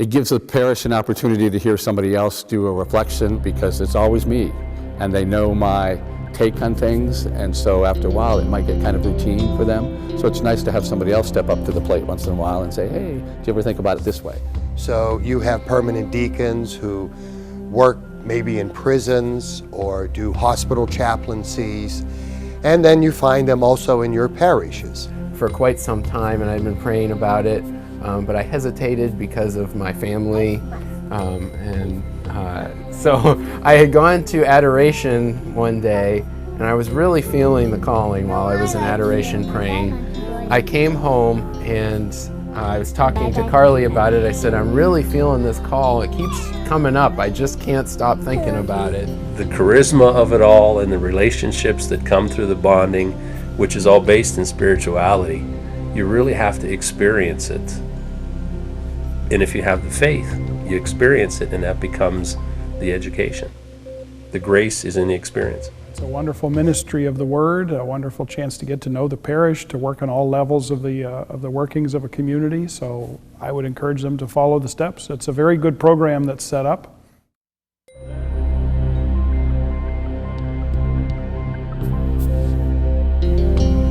It gives the parish an opportunity to hear somebody else do a reflection, because it's always me, and they know my take on things, and so after a while it might get kind of routine for them. So it's nice to have somebody else step up to the plate once in a while and say, hey, do you ever think about it this way? So you have permanent deacons who work maybe in prisons or do hospital chaplaincies, and then you find them also in your parishes. For quite some time, and I've been praying about it, but I hesitated because of my family, so I had gone to adoration one day, and I was really feeling the calling while I was in adoration praying. I came home and I was talking to Carly about it. I said, I'm really feeling this call. It keeps coming up. I just can't stop thinking about it. The charisma of it all and the relationships that come through the bonding, which is all based in spirituality, you really have to experience it. And if you have the faith, you experience it, and that becomes the education. The grace is in the experience. It's a wonderful ministry of the Word, a wonderful chance to get to know the parish, to work on all levels of the workings of a community. So I would encourage them to follow the steps. It's a very good program that's set up.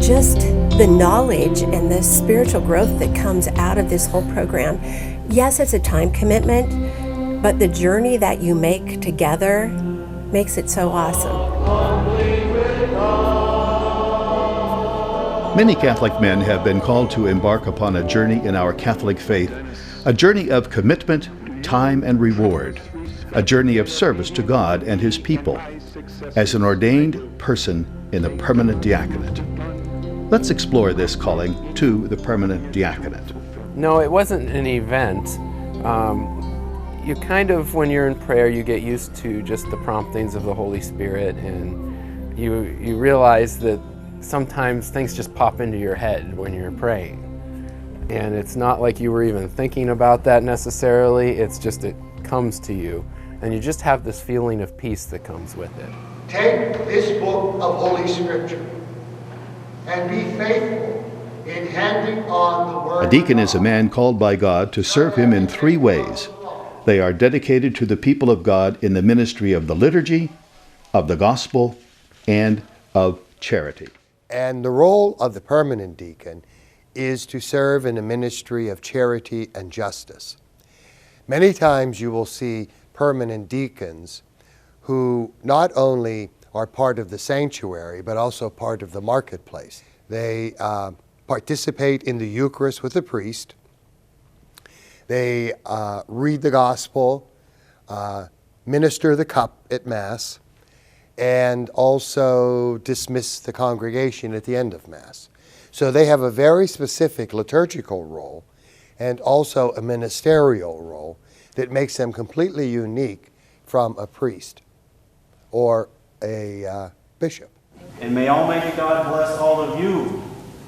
Just the knowledge and the spiritual growth that comes out of this whole program. Yes, it's a time commitment, but the journey that you make together makes it so awesome. Many Catholic men have been called to embark upon a journey in our Catholic faith, a journey of commitment, time, and reward, a journey of service to God and His people, as an ordained person in the permanent diaconate. Let's explore this calling to the permanent diaconate. No, it wasn't an event. You kind of, when you're in prayer, you get used to just the promptings of the Holy Spirit, and you realize that sometimes things just pop into your head when you're praying. And it's not like you were even thinking about that necessarily, it's just it comes to you. And you just have this feeling of peace that comes with it. Take this book of Holy Scripture and be faithful in handing on the Word. A deacon is a man called by God to serve Him in three ways. They are dedicated to the people of God in the ministry of the liturgy, of the gospel, and of charity. And the role of the permanent deacon is to serve in a ministry of charity and justice. Many times you will see permanent deacons who not only are part of the sanctuary, but also part of the marketplace. They participate in the Eucharist with the priest. They read the gospel, minister the cup at Mass, and also dismiss the congregation at the end of Mass. So they have a very specific liturgical role and also a ministerial role that makes them completely unique from a priest or a bishop. And may Almighty God bless all of you,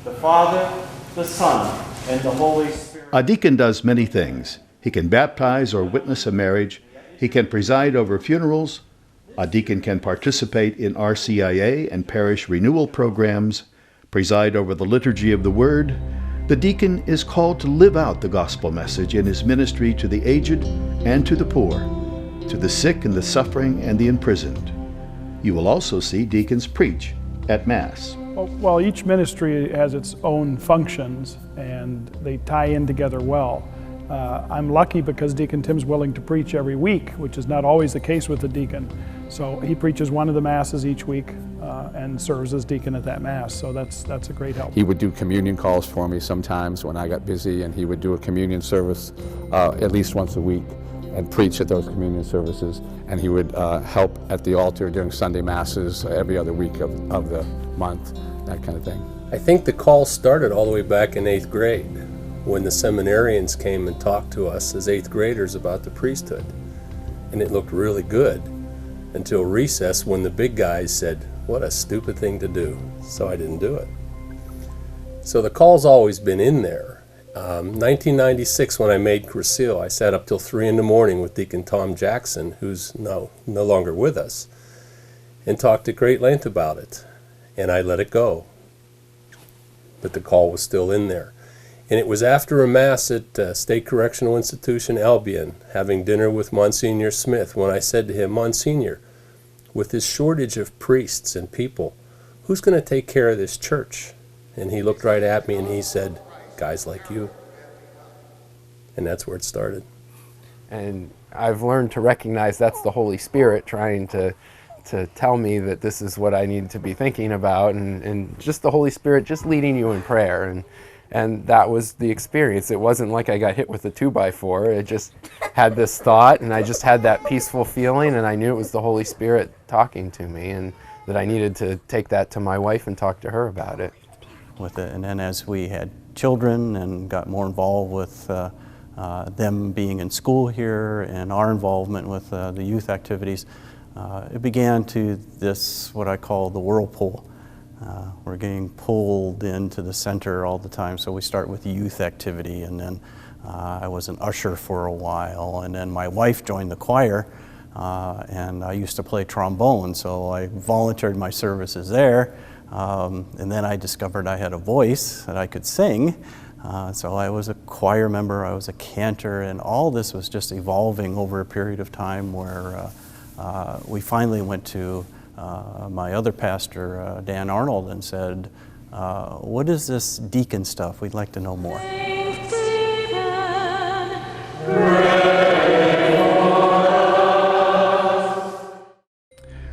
the Father, the Son, and the Holy Spirit. A deacon does many things. He can baptize or witness a marriage. He can preside over funerals. A deacon can participate in RCIA and parish renewal programs, preside over the liturgy of the Word. The deacon is called to live out the gospel message in his ministry to the aged and to the poor, to the sick and the suffering and the imprisoned. You will also see deacons preach at Mass. Well, each ministry has its own functions, and they tie in together well. I'm lucky because Deacon Tim's willing to preach every week, which is not always the case with the deacon. So he preaches one of the Masses each week and serves as deacon at that Mass, so that's a great help. He would do communion calls for me sometimes when I got busy, and he would do a communion service at least once a week and preach at those communion services, and he would help at the altar during Sunday Masses every other week of the month, that kind of thing. I think the call started all the way back in 8th grade when the seminarians came and talked to us as 8th graders about the priesthood. And it looked really good until recess when the big guys said, what a stupid thing to do. So I didn't do it. So the call's always been in there. 1996 when I made Cursil, I sat up till 3 in the morning with Deacon Tom Jackson, who's no longer with us, and talked at great length about it. And I let it go. But the call was still in there. And it was after a Mass at State Correctional Institution Albion, having dinner with Monsignor Smith, when I said to him, Monsignor, with this shortage of priests and people, who's going to take care of this church? And he looked right at me and he said, guys like you. And that's where it started. And I've learned to recognize that's the Holy Spirit trying to tell me that this is what I need to be thinking about, and just the Holy Spirit just leading you in prayer. And that was the experience. It wasn't like I got hit with a 2x4. It just had this thought, and I just had that peaceful feeling, and I knew it was the Holy Spirit talking to me, and that I needed to take that to my wife and talk to her about it. With it. And then as we had children and got more involved with them being in school here and our involvement with the youth activities, it began to this, what I call the whirlpool. We're getting pulled into the center all the time. So we start with youth activity, and then I was an usher for a while, and then my wife joined the choir, and I used to play trombone, so I volunteered my services there. And then I discovered I had a voice, that I could sing. So I was a choir member, I was a cantor, and all this was just evolving over a period of time where we finally went to my other pastor, Dan Arnold, and said, what is this deacon stuff? We'd like to know more.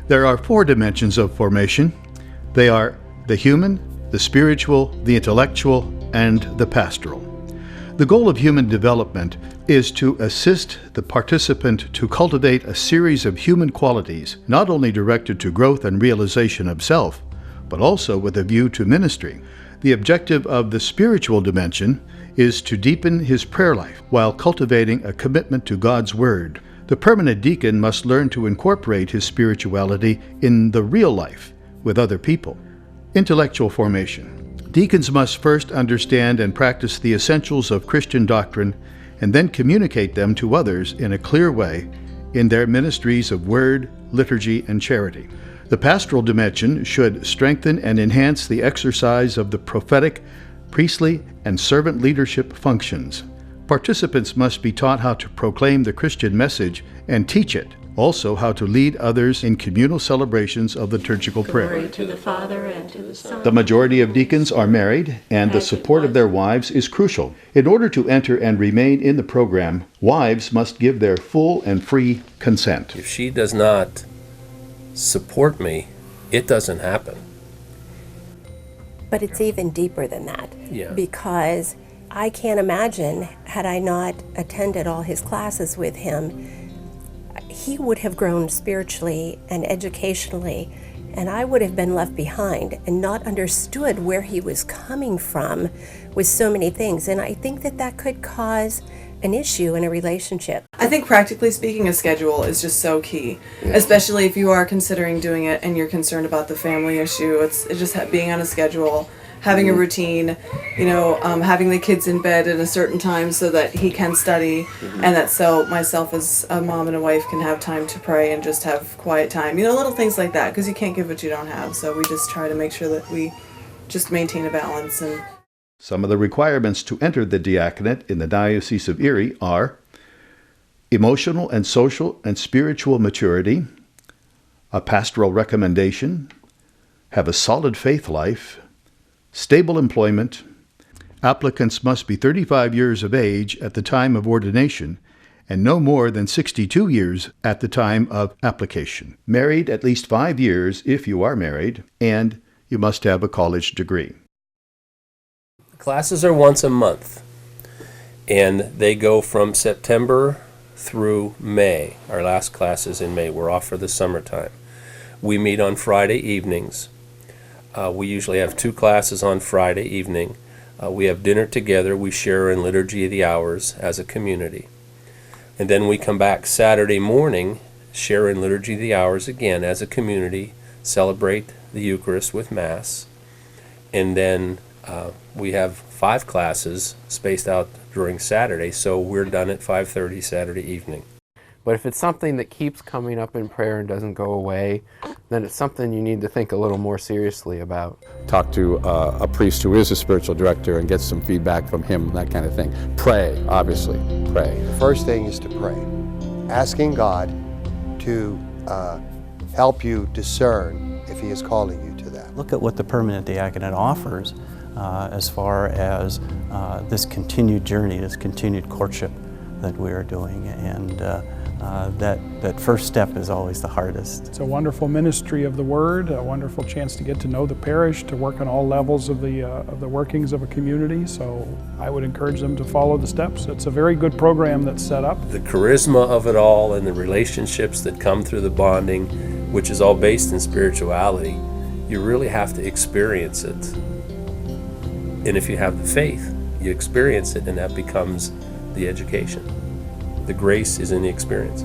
There are 4 dimensions of formation. They are the human, the spiritual, the intellectual, and the pastoral. The goal of human development is to assist the participant to cultivate a series of human qualities, not only directed to growth and realization of self, but also with a view to ministry. The objective of the spiritual dimension is to deepen his prayer life while cultivating a commitment to God's Word. The permanent deacon must learn to incorporate his spirituality in the real life with other people. Intellectual formation. Deacons must first understand and practice the essentials of Christian doctrine and then communicate them to others in a clear way in their ministries of word, liturgy, and charity. The pastoral dimension should strengthen and enhance the exercise of the prophetic, priestly, and servant leadership functions. Participants must be taught how to proclaim the Christian message and teach it. Also, how to lead others in communal celebrations of liturgical prayer. Glory to the Father, and to the Son. The majority of deacons are married, and the support of their wives is crucial. In order to enter and remain in the program, wives must give their full and free consent. If she does not support me, it doesn't happen. But it's even deeper than that. Yeah. Because I can't imagine, had I not attended all his classes with him, he would have grown spiritually and educationally, and I would have been left behind and not understood where he was coming from with so many things. And I think that could cause an issue in a relationship. I think practically speaking, a schedule is just so key, especially if you are considering doing it and you're concerned about the family issue. It's just being on a schedule, having a routine, having the kids in bed at a certain time so that he can study, and that so myself as a mom and a wife can have time to pray and just have quiet time. Little things like that, because you can't give what you don't have. So we just try to make sure that we just maintain a balance. And some of the requirements to enter the diaconate in the Diocese of Erie are emotional and social and spiritual maturity, a pastoral recommendation, have a solid faith life, stable employment. Applicants must be 35 years of age at the time of ordination and no more than 62 years at the time of application. Married at least 5 years if you are married, and you must have a college degree. Classes are once a month, and they go from September through May. Our last class is in May. We're off for the summertime. We meet on Friday evenings. We usually have 2 classes on Friday evening. We have dinner together. We share in Liturgy of the Hours as a community. And then we come back Saturday morning, share in Liturgy of the Hours again as a community, celebrate the Eucharist with Mass. And then we have 5 classes spaced out during Saturday, so we're done at 5:30 Saturday evening. But if it's something that keeps coming up in prayer and doesn't go away, then it's something you need to think a little more seriously about. Talk to a priest who is a spiritual director and get some feedback from him, that kind of thing. Pray, obviously, pray. The first thing is to pray, asking God to help you discern if He is calling you to that. Look at what the permanent diaconate offers as far as this continued journey, this continued courtship that we are doing, and that first step is always the hardest. It's a wonderful ministry of the Word, a wonderful chance to get to know the parish, to work on all levels of the workings of a community, so I would encourage them to follow the steps. It's a very good program that's set up. The charisma of it all and the relationships that come through the bonding, which is all based in spirituality, you really have to experience it. And if you have the faith, you experience it, and that becomes the education. The grace is in the experience.